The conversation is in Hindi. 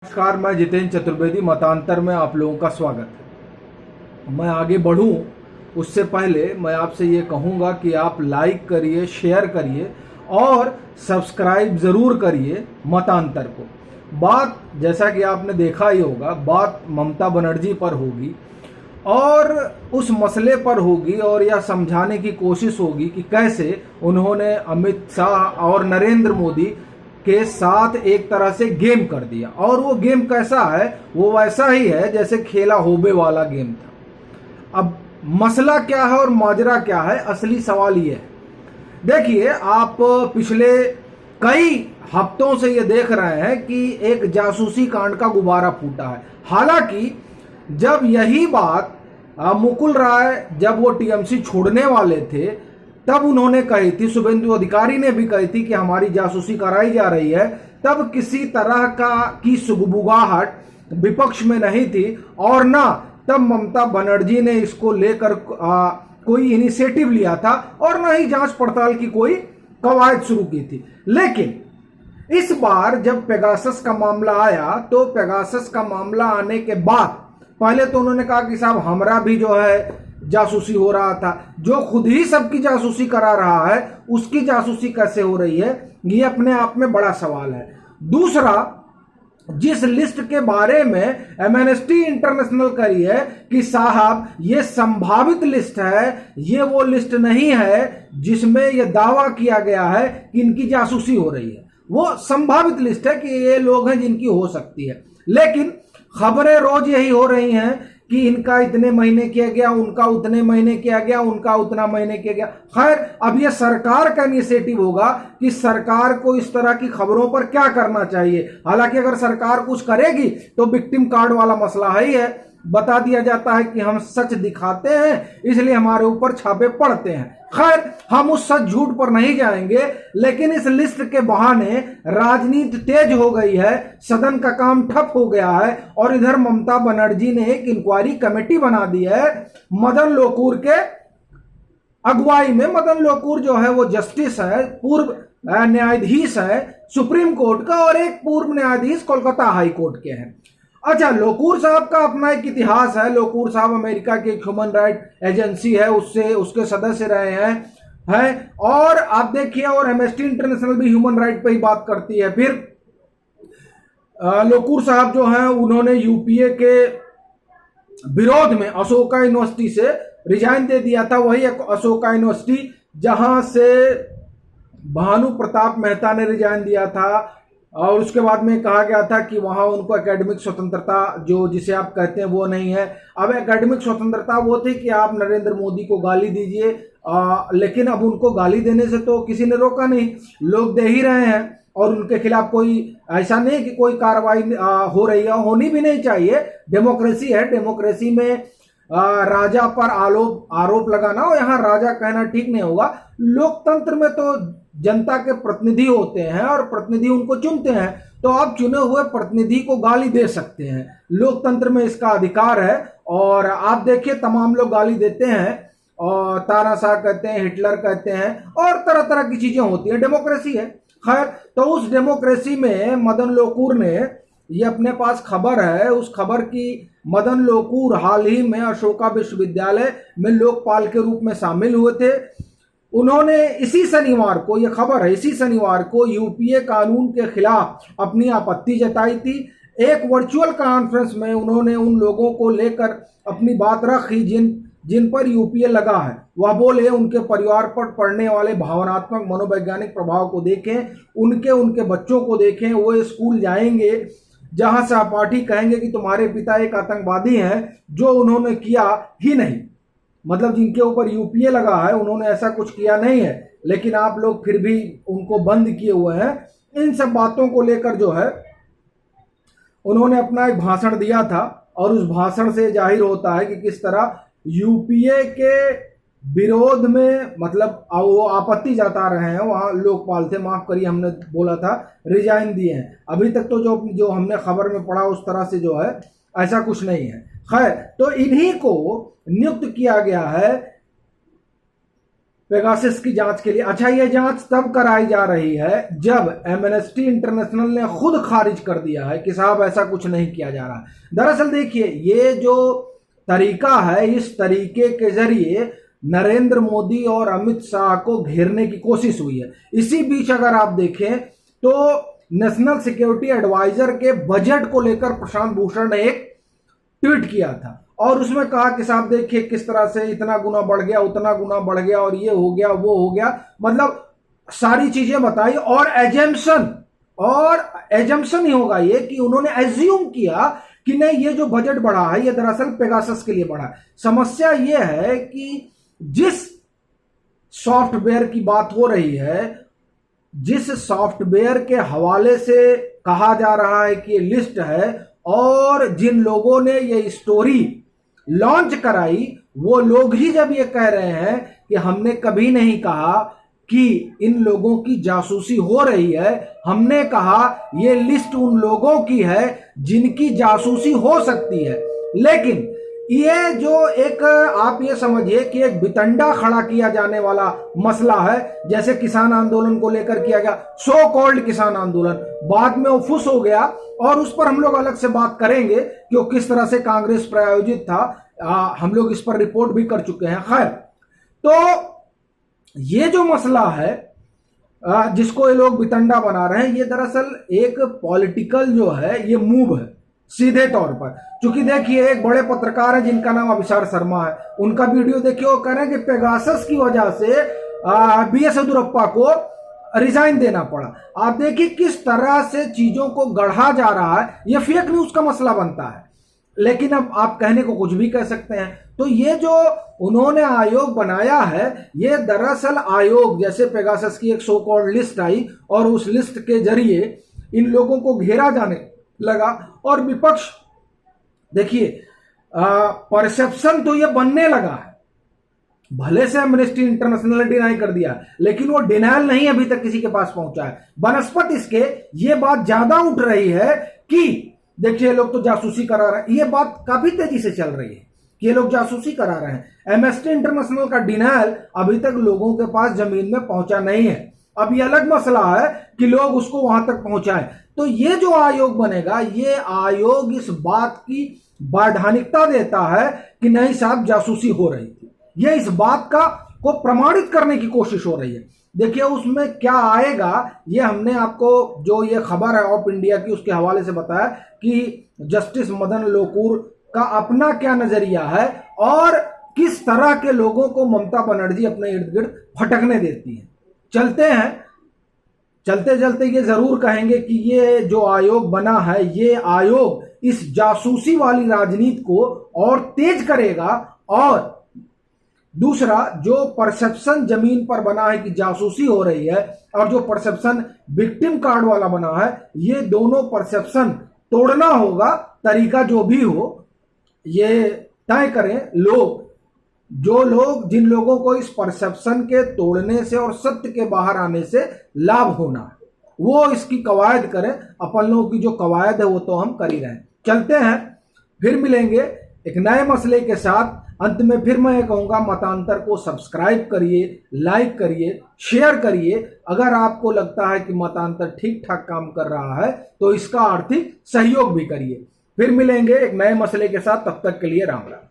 नमस्कार, मैं जितेंद्र चतुर्वेदी। मतांतर में आप लोगों का स्वागत है। मैं आगे बढ़ूं उससे पहले मैं आपसे ये कहूँगा कि आप लाइक करिए, शेयर करिए और सब्सक्राइब ज़रूर करिए मतांतर को। बात जैसा कि आपने देखा ही होगा, बात ममता बनर्जी पर होगी और उस मसले पर होगी और यह समझाने की कोशिश होगी कि कैसे उन्होंने अमित शाह और नरेंद्र मोदी के साथ एक तरह से गेम कर दिया। और वो गेम कैसा है? वो वैसा ही है जैसे खेला होबे वाला गेम था। अब मसला क्या है और माजरा क्या है? असली सवाल ये है, देखिए, आप पिछले कई हफ्तों से ये देख रहे हैं कि एक जासूसी कांड का गुब्बारा फूटा है। हालांकि जब यही बात मुकुल राय जब वो टीएमसी छोड़ने वाले थे तब उन्होंने कही थी, शुभेंदु अधिकारी ने भी कही थी कि हमारी जासूसी कराई जा रही है, तब किसी तरह की सुगबुगाहट विपक्ष में नहीं थी और ना तब ममता बनर्जी ने इसको लेकर कोई इनिशिएटिव लिया था और ना ही जांच पड़ताल की कोई कवायद शुरू की थी। लेकिन इस बार जब पेगासस का मामला आया तो पेगासस का मामला आने के बाद पहले तो उन्होंने कहा कि साहब हमारा भी जो है जासूसी हो रहा था। जो खुद ही सबकी जासूसी करा रहा है उसकी जासूसी कैसे हो रही है, ये अपने आप में बड़ा सवाल है। दूसरा, जिस लिस्ट के बारे में एमनेस्टी इंटरनेशनल करी है कि साहब ये संभावित लिस्ट है, ये वो लिस्ट नहीं है जिसमें यह दावा किया गया है कि इनकी जासूसी हो रही है। वो संभावित लिस्ट है कि ये लोग हैं जिनकी हो सकती है। लेकिन खबरें रोज यही हो रही हैं कि इनका इतने महीने किया गया, उनका उतने महीने किया गया, उनका उतना महीने किया गया। खैर, अब यह सरकार का इनिशिएटिव होगा कि सरकार को इस तरह की खबरों पर क्या करना चाहिए। हालांकि अगर सरकार कुछ करेगी तो विक्टिम कार्ड वाला मसला ही है। बता दिया जाता है कि हम सच दिखाते हैं इसलिए हमारे ऊपर छापे पड़ते हैं। खैर, हम उस सच झूठ पर नहीं जाएंगे, लेकिन इस लिस्ट के बहाने राजनीति तेज हो गई है, सदन का काम ठप हो गया है और इधर ममता बनर्जी ने एक इंक्वायरी कमेटी बना दी है मदन लोकूर के अगुवाई में। मदन लोकूर जो है वो जस्टिस है, पूर्व न्यायाधीश है सुप्रीम कोर्ट का और एक पूर्व न्यायाधीश कोलकाता हाई कोर्ट के हैं। अच्छा, लोकूर साहब का अपना एक इतिहास है। लोकूर साहब अमेरिका की एक ह्यूमन राइट एजेंसी है, उसके सदस्य रहे हैं और आप देखिए, और एमनेस्टी इंटरनेशनल भी ह्यूमन राइट पे ही बात करती है। फिर लोकूर साहब जो हैं उन्होंने यूपीए के विरोध में अशोका यूनिवर्सिटी से रिजाइन दे दिया था। वही अशोका यूनिवर्सिटी जहां से भानु प्रताप मेहता ने रिजाइन दिया था और उसके बाद में कहा गया था कि वहां उनको एकेडमिक स्वतंत्रता जो जिसे आप कहते हैं वो नहीं है। अब एकेडमिक स्वतंत्रता वो थी कि आप नरेंद्र मोदी को गाली दीजिए, लेकिन अब उनको गाली देने से तो किसी ने रोका नहीं, लोग दे ही रहे हैं और उनके खिलाफ कोई ऐसा नहीं कि कोई कार्रवाई हो रही है, होनी भी नहीं चाहिए। डेमोक्रेसी है, डेमोक्रेसी में राजा पर आरोप लगाना और यहाँ राजा कहना ठीक नहीं होगा। लोकतंत्र में तो जनता के प्रतिनिधि होते हैं और प्रतिनिधि उनको चुनते हैं, तो आप चुने हुए प्रतिनिधि को गाली दे सकते हैं। लोकतंत्र में इसका अधिकार है और आप देखिए तमाम लोग गाली देते हैं और तानाशाह कहते हैं, हिटलर कहते हैं और तरह तरह की चीजें होती हैं, डेमोक्रेसी है। खैर, तो उस डेमोक्रेसी में मदन लोकूर ने, ये अपने पास खबर है, उस खबर की मदन लोकूर हाल ही में अशोका विश्वविद्यालय में लोकपाल के रूप में शामिल हुए थे। उन्होंने इसी शनिवार को, यह खबर है, इसी शनिवार को यूपीए कानून के खिलाफ अपनी आपत्ति जताई थी। एक वर्चुअल कॉन्फ्रेंस में उन्होंने उन लोगों को लेकर अपनी बात रखी जिन पर यूपीए लगा है। वह बोले उनके परिवार पर पड़ने वाले भावनात्मक मनोवैज्ञानिक प्रभाव को देखें, उनके बच्चों को देखें। वो स्कूल जाएंगे जहां सहपाठी कहेंगे कि तुम्हारे पिता एक आतंकवादी हैं, जो उन्होंने किया ही नहीं। मतलब जिनके ऊपर यूपीए लगा है उन्होंने ऐसा कुछ किया नहीं है, लेकिन आप लोग फिर भी उनको बंद किए हुए हैं। इन सब बातों को लेकर जो है उन्होंने अपना एक भाषण दिया था और उस भाषण से जाहिर होता है कि किस तरह यूपीए के विरोध में, मतलब वो आपत्ति जता रहे हैं। वहां लोकपाल थे, माफ करिए हमने बोला था, रिजाइन दिए हैं। अभी तक तो जो हमने खबर में पढ़ा उस तरह से जो है ऐसा कुछ नहीं है। खैर, तो इन्हीं को नियुक्त किया गया है पेगासस की जांच के लिए। अच्छा, ये जांच तब कराई जा रही है जब एमनेस्टी इंटरनेशनल ने खुद खारिज कर दिया है कि साहब ऐसा कुछ नहीं किया जा रहा। दरअसल देखिए, ये जो तरीका है, इस तरीके के जरिए नरेंद्र मोदी और अमित शाह को घेरने की कोशिश हुई है। इसी बीच अगर आप देखें तो नेशनल सिक्योरिटी एडवाइजर के बजट को लेकर प्रशांत भूषण ने एक ट्वीट किया था और उसमें कहा कि साहब देखिए किस तरह से इतना गुना बढ़ गया, उतना गुना बढ़ गया और ये हो गया, वो हो गया, मतलब सारी चीजें बताई। और एजम्पशन ही होगा ये कि उन्होंने एज्यूम किया कि नहीं, ये जो बजट बढ़ा है ये दरअसल पेगासस के लिए बढ़ा है। समस्या ये है कि जिस सॉफ्टवेयर की बात हो रही है, जिस सॉफ्टवेयर के हवाले से कहा जा रहा है कि ये लिस्ट है, और जिन लोगों ने ये स्टोरी लॉन्च कराई, वो लोग ही जब ये कह रहे हैं कि हमने कभी नहीं कहा कि इन लोगों की जासूसी हो रही है, हमने कहा ये लिस्ट उन लोगों की है जिनकी जासूसी हो सकती है। लेकिन ये जो एक, आप ये समझिए कि एक बितंडा खड़ा किया जाने वाला मसला है, जैसे किसान आंदोलन को लेकर किया गया, सो कॉल्ड किसान आंदोलन, बाद में वो फुस हो गया और उस पर हम लोग अलग से बात करेंगे कि वो किस तरह से कांग्रेस प्रायोजित था। हम लोग इस पर रिपोर्ट भी कर चुके हैं। खैर, तो ये जो मसला है जिसको ये लोग बितंडा बना रहे हैं, ये दरअसल एक पॉलिटिकल जो है ये मूव है सीधे तौर पर। क्योंकि देखिए, एक बड़े पत्रकार है जिनका नाम अभिसार शर्मा है, उनका वीडियो देखिए, वो कह रहे हैं कि पेगासस की वजह से बीएस येदियुरप्पा को रिजाइन देना पड़ा। आप देखिए किस तरह से चीजों को गढ़ा जा रहा है, ये फेक न्यूज का मसला बनता है। लेकिन अब आप कहने को कुछ भी कह सकते हैं। तो ये जो उन्होंने आयोग बनाया है, ये दरअसल आयोग, जैसे पेगासस की एक सो कॉल्ड लिस्ट आई और उस लिस्ट के जरिए इन लोगों को घेरा जाने लगा। और विपक्ष, देखिए परसेप्शन तो ये बनने लगा है, भले से एमनेस्टी इंटरनेशनल ने डिनाई कर दिया, लेकिन वो डिनायल नहीं अभी तक किसी के पास पहुंचा है। बनस्पत इसके ये बात ज्यादा उठ रही है कि देखिए लोग तो जासूसी करा रहे हैं, ये बात काफी तेजी से चल रही है कि ये लोग जासूसी करा रहे हैं। एमनेस्टी इंटरनेशनल का डिनायल अभी तक लोगों के पास जमीन में पहुंचा नहीं है। अब ये अलग मसला है कि लोग उसको वहां तक पहुंचाएं। तो ये जो आयोग बनेगा, ये आयोग इस बात की वैधानिकता देता है कि नहीं साहब जासूसी हो रही थी, ये इस बात का को प्रमाणित करने की कोशिश हो रही है। देखिए उसमें क्या आएगा, ये हमने आपको जो ये खबर है ऑफ इंडिया की उसके हवाले से बताया कि जस्टिस मदन लोकुर का अपना क्या नजरिया है और किस तरह के लोगों को ममता बनर्जी अपने इर्द गिर्द फटकने देती है। चलते हैं, चलते चलते ये जरूर कहेंगे कि ये जो आयोग बना है, ये आयोग इस जासूसी वाली राजनीति को और तेज करेगा। और दूसरा, जो परसेप्शन जमीन पर बना है कि जासूसी हो रही है और जो परसेप्शन विक्टिम कार्ड वाला बना है, ये दोनों परसेप्शन तोड़ना होगा। तरीका जो भी हो ये तय करें लोग, जो लोग, जिन लोगों को इस परसेप्शन के तोड़ने से और सत्य के बाहर आने से लाभ होना है, वो इसकी कवायद करें। अपन लोगों की जो कवायद है वो तो हम कर ही रहे हैं। चलते हैं, फिर मिलेंगे एक नए मसले के साथ। अंत में फिर मैं ये कहूंगा, मतांतर को सब्सक्राइब करिए, लाइक करिए, शेयर करिए। अगर आपको लगता है कि मतांतर ठीक ठाक काम कर रहा है तो इसका आर्थिक सहयोग भी करिए। फिर मिलेंगे एक नए मसले के साथ, तब तक के लिए राम राम।